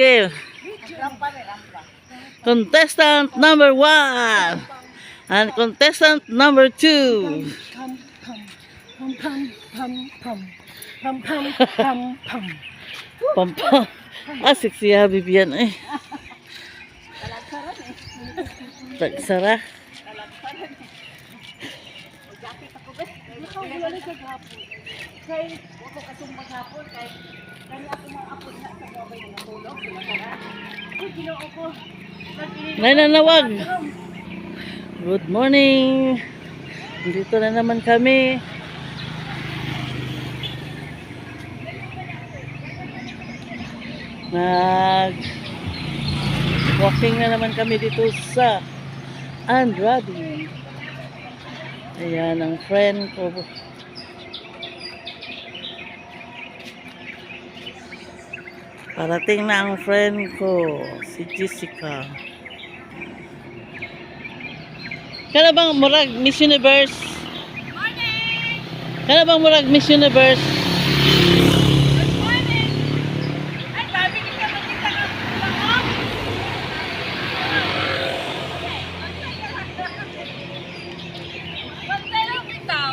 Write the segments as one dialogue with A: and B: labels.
A: Okay. Contestant number 1 and contestant number 2. Pampam. Asik si Habib yan eh. Tagsara. Nananawag. Good morning. Dito na naman kami. Walking na naman kami dito sa Andrade. Ayan ang friend ko. Parating na ang friend ko, si Jessica. Kana bang murag Miss Universe? Morning! Kana bang murag Miss Universe?
B: Good morning! Ay, sabi kita makita ka lang. Bantay lang bitaw.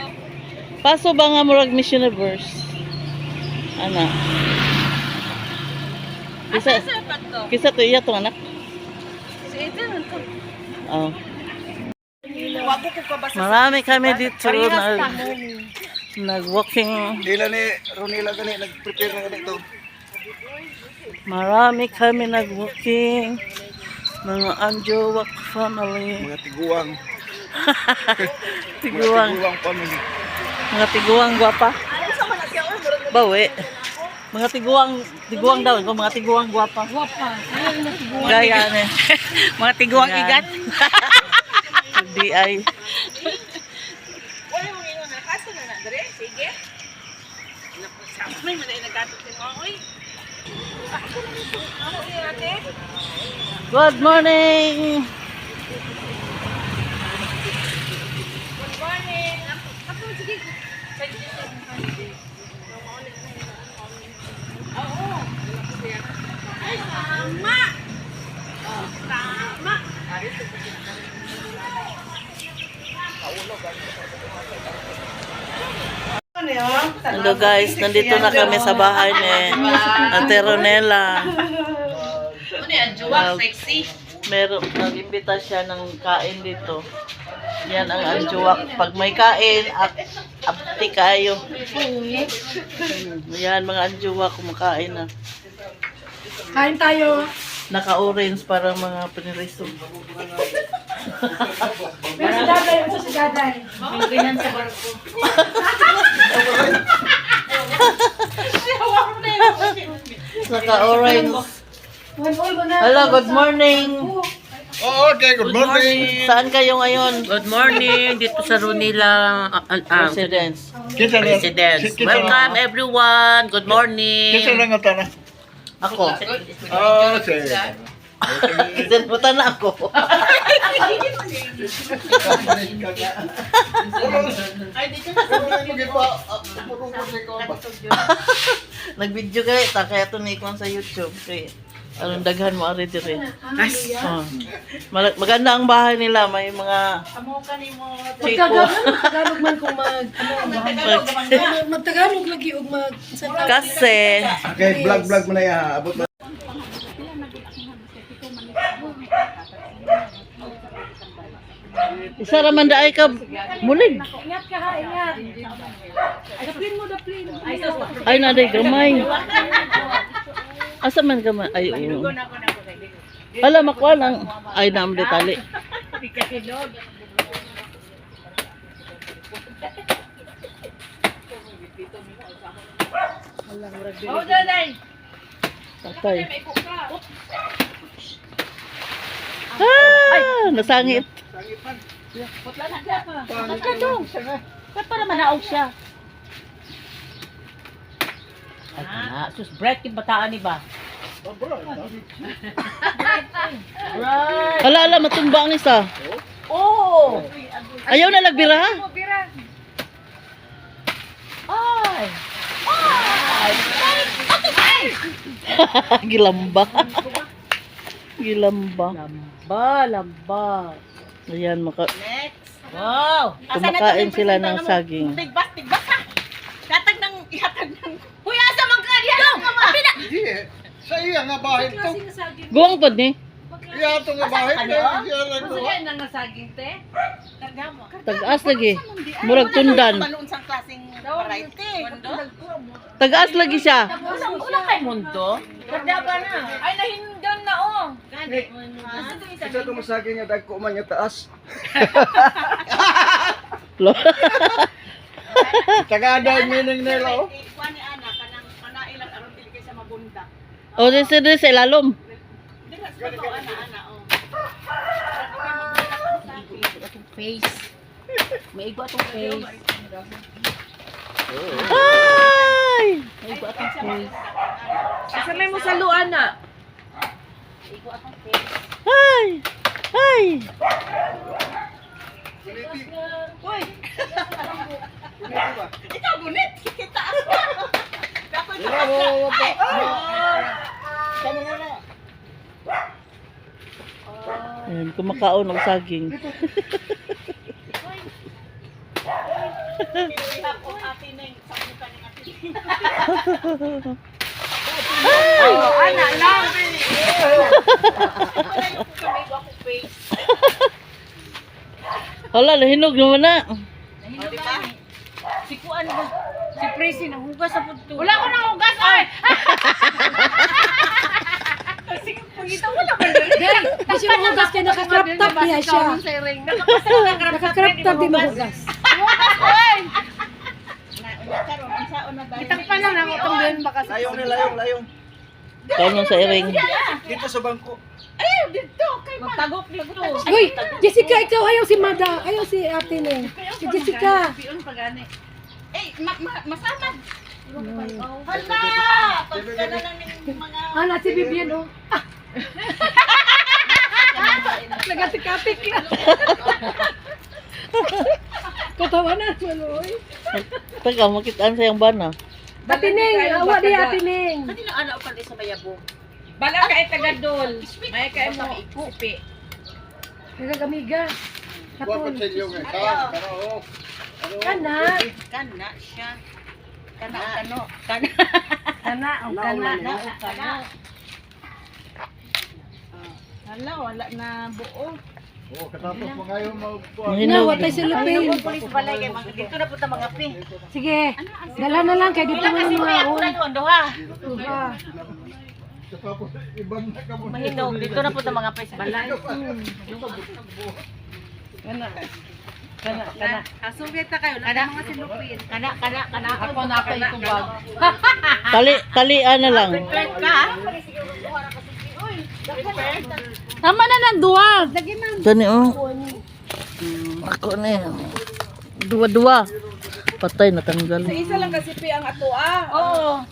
A: Paso ba nga murag Miss Universe? Ana.
B: Asa sa pa to?
A: Kisa to iya tong anak.
B: Si Eden to.
A: Oh.
B: Wago ko ka ba sa
A: Marami kami dito nag-walking.
C: Dila ni Ronila gani nag-prepare na ganito.
A: Marami kami nag-walking. Mga Anjowak family.
C: Mga tiguang.
A: Tiguang.
C: Tiguang family.
A: Mga tiguang gwapa. Bawi. Mga tiguang daw. Mga tiguang gwapa.
B: Wapa.
A: Gaya ni.
B: Mga tiguang igat.
A: Di ay.
B: Wala mo ingon na kato na dire. Sige. May manay nagatot ni mo oy. Ako ni ate.
A: Good morning.
B: Good morning. Ako sige. Oo. Ay, tama. Tama.
A: Hello guys, nandito na kami sa bahay ni Ate Ronela.
B: Ano yan, juwak, sexy.
A: Nag-imbita siya ng kain dito. Yan ang anjuwak. Pag may kain, apti kayo. Yan, mga anjuwak, kumakain na.
B: Kain tayo.
A: Naka-orange para mga piniriso.
B: Pero si Daday, ito si Daday. Binan sa barko.
A: Naka-orange. Hello, good morning.
C: Oh, okay, good morning.
A: Saan kayo ngayon?
D: Good morning dito sa Ronila
A: Residence.
C: Kita lang.
D: Residence. Welcome everyone. Good morning.
C: Kita lang ata na.
A: Ako.
C: Oh, sige.
A: Isan puta na ako. Nag-video kayo, kaya ito na sa YouTube. Kaya, anong daghan mo ari dire. Oh. Maganda ang bahay nila, may mga chiko.
B: Tagalog man kung magtagalog lagi og
A: Kasi,
C: Okay, vlog mo na ya. Abot na.
A: isa raman daay ka mulig.
B: ingat ka ha, ingat. Daplin mo, daplin.
A: Ay, naday gamay. Asa man gamay? Ay, oo. Hala, makuha lang. Ay, naam detali.
B: Oh, Daday.
A: Patay. Ah, nasangit.
B: Putla na siya pa. Putla dong. Ba't para manaog siya?
D: Ah, sus break yung bataan ni ba?
A: Hala, hala, matumba ang isa.
D: Oh!
A: Ayaw na lagbira.
D: Ay! Ay! Ay!
A: Gilamba. Gilamba.
D: Lamba.
A: Ayan,
B: Next.
D: Wow.
A: kumakain sila ng saging.
B: Tigbas ha. Ihatag ng... Huy, asa magkadiyan ka mapina.
C: Hindi eh. Sa iya nga bahay ito.
A: Guwang pod ni.
C: Iya ito nga bahay ito. Iya lang ito.
B: nang nasaging te? Kargamo.
A: Tag-as lagi. Murag tundan.
B: Manuun sang klaseng variety. Mundo.
A: Tag-as lagi siya.
B: Ulang kay mundo. Kardaba na. Ay, nahindan na oh. Gani.
C: Isa ito masaging nga dagko man yung taas.
A: Lo.
C: Tagada yung meaning nila oh.
B: Kuha ni Ana, kanang panailang aron pili kay sa mabunda.
A: O dito sa ilalom.
B: Dira sa to Ana, oh.
D: Face. May igo atong face.
A: Ay!
D: May igo atong face.
B: Kasamay mo sa luan na.
D: May igo atong face.
A: Ay! Ay!
B: Uy. Ikaw gunit. Kita ako. Dapat
C: Wala mo pa.
B: Sama na na.
A: Ayan, kumakaon ng saging.
B: Pinilap ko ate Neng. Sakto ka ng ate Neng. Ana lang. Wala yung kamay ko ako face.
A: Hala, nahinog naman na.
B: O, di ba?
D: Si Kuan ba? Si Presi nang hugas sa pudto.
B: Wala ko nang hugas, ay! Kasi pagita wala ba yun?
E: Dahil, kasi mahugas kaya nakakrap top niya siya. Nakakrap top din mahugas.
B: Kitang pa lang ako itong din baka sa...
C: Layong.
A: Kanon sa iring.
C: Dito sa bangko.
B: Ayaw, dito! Kay
D: Magtagok dito.
E: Uy, Jessica, ikaw ayaw si Mada. Ayaw si Ate Neng. Si Jessica.
B: Piyon pagani. Eh, masamad! Hala! Pagka na lang yung mga...
E: Ana, si Vivian, oh. Nagatikapik lang. Katawanan mo, Loy.
A: Taga, makitaan sa yung bana.
E: Ate Neng, awa di Ate Neng.
B: Kanina ana o pala sa mayabong.
D: Bala ka tagadol. May kay mo ikupi.
E: Nagagamiga.
C: Wapot
E: Kapon.
C: sa inyo nga. Kana oh.
E: Kana.
B: Kana siya. Kana o kano. Kana.
E: Kana, o kana.
B: Kana. Hala, wala na buo.
C: Oh, katapos mo ngayon magpuan.
A: Mahinog.
E: Nawatay si Lupin.
B: Pulis balay kay mga dito na punta mga pi.
E: Sige, dala na lang kay dito
B: Wala
E: mo
B: kasi
E: mga
B: kuya ko
E: on.
B: na doon, doha.
C: Katapos ibang na ka mo.
B: Mahinog, dito na punta mga pi sa balay. Kana. Asugit na kayo, kana mga silupin. Kana.
D: Ako na ako itubag.
A: Talian na lang.
B: Ka?
E: Tama na ng duwag.
A: Dani oh. Ako na yan. Dua-dua. Patay, natanggal.
B: Isa lang kasi pi ang ato Oo.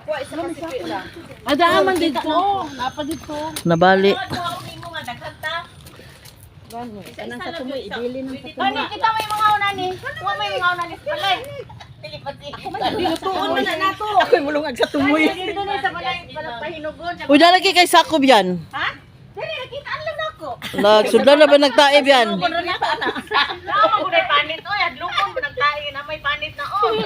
B: Ako isa kasi pi lang.
E: Ada man dito. Napa dito.
A: Nabali.
B: Mo nga daghanta.
E: Anong sa tumoy, ibili ng sa
B: Ani kita may mga unani. Wa may mga unani sa balay. Tilipati. Dinutuon na na nato.
A: Ako'y mulungag sa tumoy.
B: Dito na sa balay pahinugon.
A: Uy, lagi kay sakob yan.
B: Ha? Dili nakita lang nako.
A: Sudlan na ba nagtaib yan?
B: Kuno na ta na. Tama ko na panit oy, adlukon ko nagtae na may panit na oy.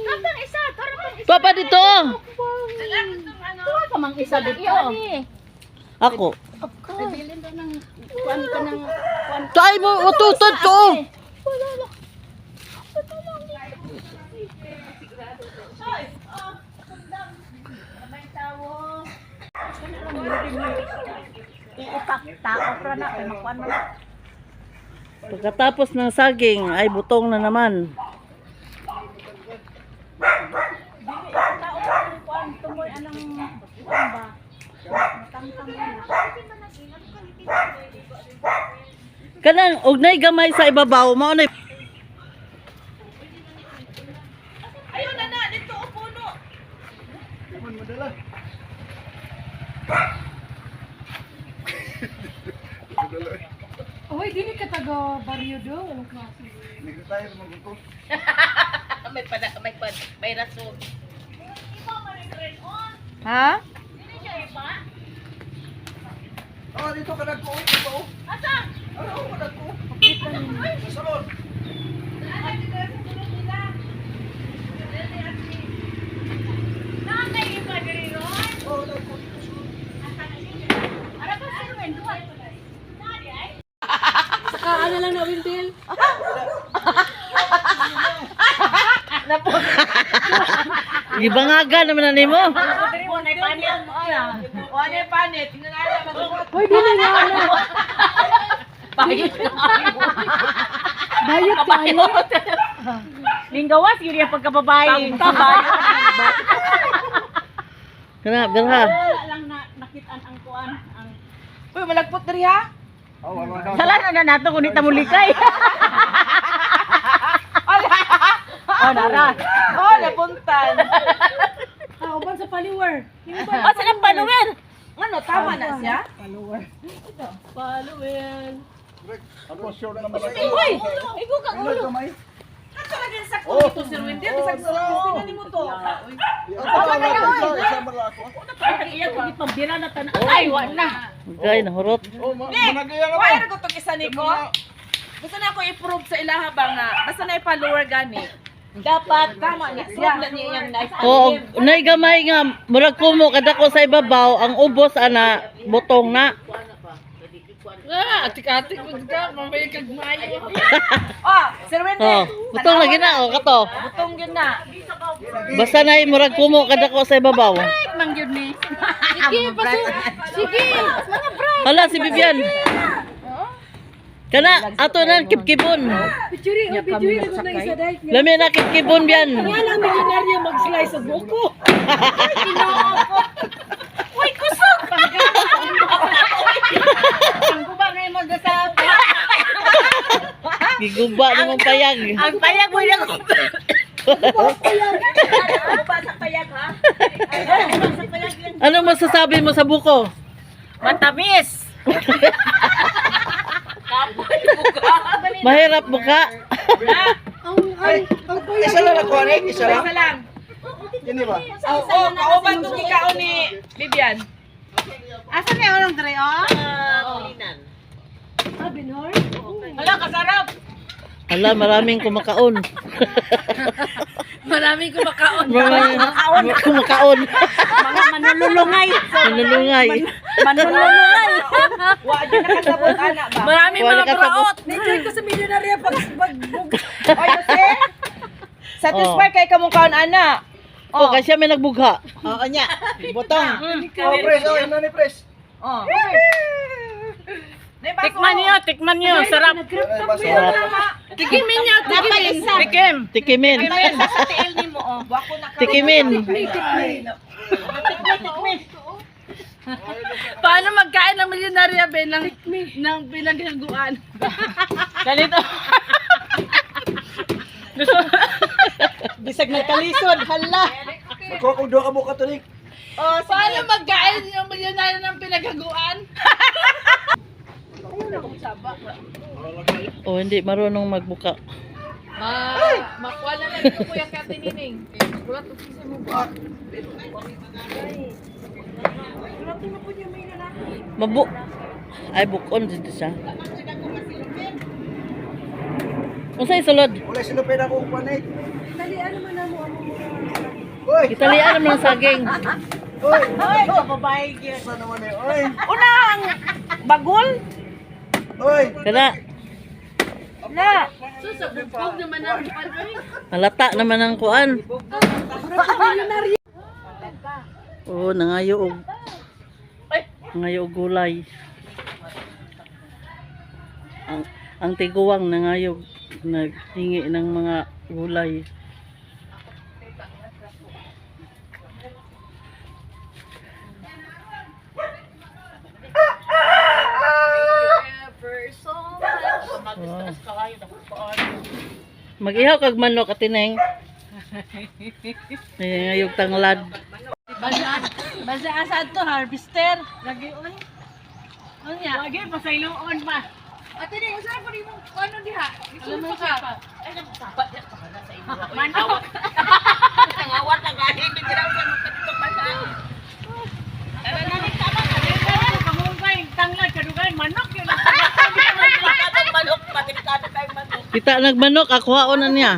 B: Kapang isa, tara pang isa.
A: Papa dito.
B: Salamat tong ano.
D: Kamang isa dito.
A: Ako.
B: Bilin daw ng kuan ka ng kuan.
A: Tay mo, ututod ko. Pagkatapos ng saging ay butong na naman. Kanang ugnay gamay sa ibabaw mao na
B: Ayun na dito o puno.
E: Uy, dili ka taga baryo do. Anong klase?
C: Nag-retire naman ito.
B: May rason.
A: Ha?
C: Oh, dito ka nagko. Dito.
B: Asa?
C: Ano ka nagko? Sa salon. Oh, nagko.
E: Saka ano lang na Windel.
A: Gibangaga naman na nimo.
E: Hoy, dili nga ano.
D: Bayot ka.
E: Bayot kayo.
D: Linggawas, yun yung pagkababae.
A: Kana, berha.
D: Lang na nakitaan ang kuan. Ang
B: Uy, malagpot diri ha?
C: Oh, wala daw.
D: Sala na nato kung ita mulikay. Oh, nara.
B: Oh, napuntan.
E: Ah, uban sa follower. Hindi ba?
D: Oh, saan ang follower?
B: Ano, tama na siya?
E: Follower.
D: Follower.
C: Ako sure naman ako.
D: Uy, igo ka
C: Ano kamay?
B: Ano talaga yung sakto
C: Oh.
B: dito, Sir Wendy? Ang
C: Oh,
B: sakto
C: no.
B: tingnan mo to.
C: Isama lang ako.
D: Ay, iya ko di pambira na tanan. Ay, wa na.
A: Gay nahurot.
C: Oh, managaya ka ba?
B: Why ko itong isa ni ko? Gusto na ako i-prove sa ilaha ba nga. Basta na i-follower gani.
D: Dapat
B: Tama na
D: prove
B: siya.
D: na niya yung nice.
A: Oo, nay gamay nga murag kumo kada ko sa ibabaw ang ubos ana butong na.
B: Atik-atik mo ka. Mamaya kag mayo. Oh, Sir Wendy.
A: Oh, butong lagi na oh kato.
B: Butong yun na.
A: Basta nay murag kumo kada ko sa ibabaw.
B: Mang yun ni.
E: Sige, paso. Sige.
A: Hala si Vivian. Kana ato nan kipkipon.
E: Picture o video ko na isa dahil.
A: Lami na kipkipon biyan.
E: Nga lang milyonaryo mag-slice sa buko.
B: Uy, kusog! Ang guba na yung mag-asap.
A: Giguba namang payag.
D: Ang payag mo yung
B: Ang guba sa payag, ha?
A: Ano masasabi mo sa buko?
D: matamis.
A: Mahirap buka.
E: Ang kuya.
C: Isa lang ako, Anik. Isa lang.
B: Isa lang.
C: Yun ba?
B: Oo, kauban itong ikaw ni Vivian. Asan na yung Dre, oh?
E: Ah, Binor?
B: Hala, kasarap!
A: Hala, maraming kumakaon.
B: Maraming kumakaon.
A: Maraming kumakaon.
D: Mga manululungay.
A: Manulungay.
D: Manululungay.
B: Wa, dyan nakasabot, anak ba?
D: Maraming
A: Wala
D: mga
A: ka sa
D: braot.
E: Enjoy ko sa milyonaryo pag
B: Oy, Jose? Satisfied kay kamungkaon, anak.
A: Oh, kasi may nagbugha.
B: Oo niya. Butong.
C: Oh, press. Oh, ano ni press?
B: Oh.
D: Tikman niyo. Sarap.
B: Tikimin niya, tikimin.
D: Tikim.
A: Tikimin.
B: Sa tiil ni mo, oh. Wako na ka.
A: Tikimin.
B: Paano magkain ng milyonarya, Ben, ng pinaghaguan?
D: Ganito. Bisag nagkalisod. Hala.
C: Ako kung doon ka mo katulik.
B: Oh, paano magkain ng milyonarya ng pinaghaguan?
A: Oh, hindi marunong magbuka.
B: Makwala na dito, Kuya Kati Nining. Bulat ko sa mo ba?
A: Mabu. Ay, bukon dito siya. Unsay sulod?
C: Wala sinupin ako kung panik.
E: Talian naman na mo ang
C: Uy!
A: Kitalian naman ng saging.
C: Uy!
D: Ay, kababae.
C: Isa naman eh. Uy!
B: Unang bagol?
C: Uy!
A: Kana,
B: Na.
A: halata naman ang kuan. Oh, nangayo og gulay. Ang tiguwang nangayo naghingi ng mga gulay. Mag-ihaw kag manok atineng. Ngayog tanglad.
B: Basta asad to, harvester. Lagi on. Ano niya?
D: Lagi, pasayloon pa.
B: Ate Ning, saan po rin mo ano diha? Isulo ka.
D: Ay, sabat yan. Pakala sa inyo.
B: Manok.
D: Nangawat na galing. Hindi raw siya magkatito pa sa.
B: Ano na ni tama na. Kamungkay, tanglad kadugan manok yun.
D: Pakatang manok. Patirikado tayong manok.
A: Kita nagmanok, akuhaon na niya.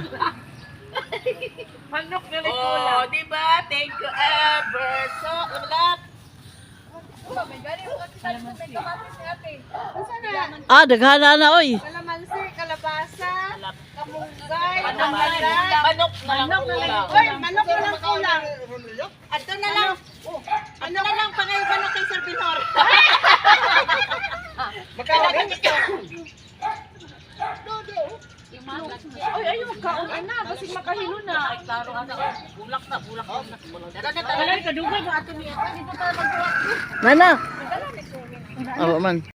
B: Manok gali
D: Oh, di ba? Thank you ever so much.
B: May gani mo kasi sa may kamatis ni ate. Saan na?
A: Ah, daghana na oy.
B: Kalamansi, kalabasa, kamunggay,
D: Manok na lang ulam.
B: Oy, manok na lang ulam. Ato na lang. Ano na lang pangay manok kay Sir Pinor.
C: Magkano ganito?
B: Oy, ayo kaon ana basig makahilo na.
D: Ay, klaro ana. Bulak na. Dara na.
B: Wala ka dugay mo ato niya. Dito tayo magbuhat.
A: Nana. Awa man.